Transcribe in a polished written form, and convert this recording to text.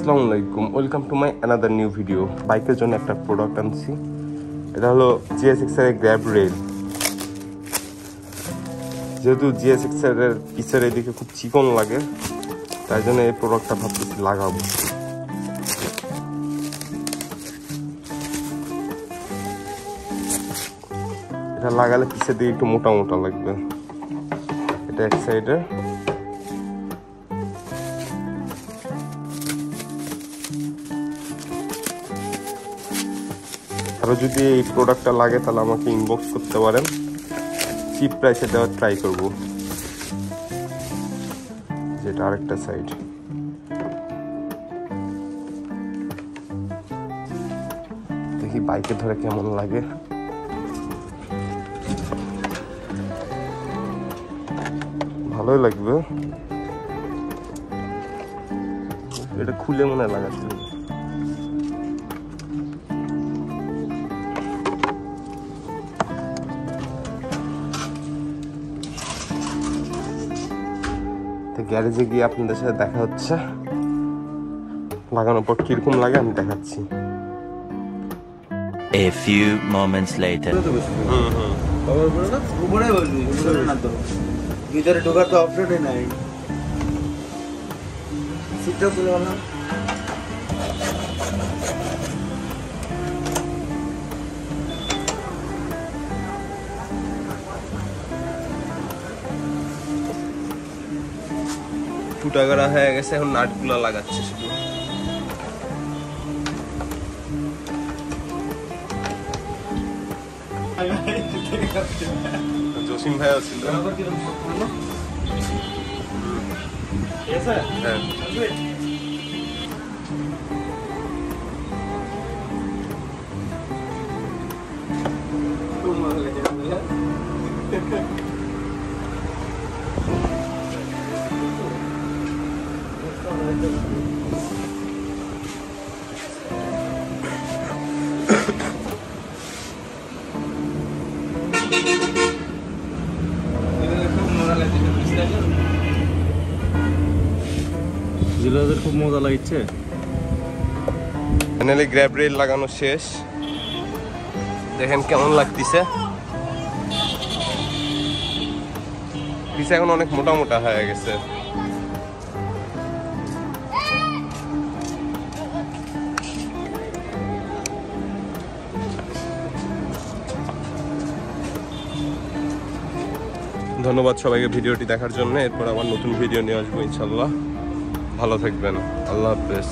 আসসালামু আলাইকুম, welcome to my another new video. বাইকের জন্য একটা প্রোডাক্ট আনছি, এটা হলো GSX এর গ্র্যাব রেল। যেহেতু GSX এর পিছের এদিকে খুব চিকন লাগে, তাই জন্য এই প্রোডাক্টটা ভাবতেছি লাগাবো। এটা লাগালে পিছের দিকে একটু মোটা মোটা লাগবে। এটা এক সাইডে, আরো যদি এই প্রোডাক্টটা লাগে তাহলে আমাকে ইনবক্স করতে পারেন, চিপ প্রাইসে দেওয়ার ট্রাই করব। যেটা আরেকটা সাইড, দেখি বাইকে ধরে কেমন লাগে। ভালোই লাগবে। এটা খুলে মনে লাগাচ্ছে। গ্যারেজে গিয়ে আপনাদের সাথে দেখা হচ্ছে, লাগানোর পর কিরকম লাগে আমি দেখাচ্ছি। A few moments later. উপরে বসবি, উপরে না তো ভিতরে ঢোকার তো অপশনই নাই। সিটটা খুলে না, ফুটাগাড়া হয়ে গেছে, এখন নাটগুলো লাগাচ্ছে শুধু। জসিম ভাই ছিল। হ্যাঁ, জিলাদের খুব মজা লাগছে। ফাইনালি গ্র্যাব রেল লাগানো শেষ, দেখেন কেমন লাগতেছে। পিছে এখন অনেক মোটা মোটা হয়ে গেছে। ধন্যবাদ সবাইকে ভিডিওটি দেখার জন্য। এরপর আবার নতুন ভিডিও নিয়ে আসবো ইনশাল্লাহ। ভালো থাকবেন, আল্লাহ হাফেজ।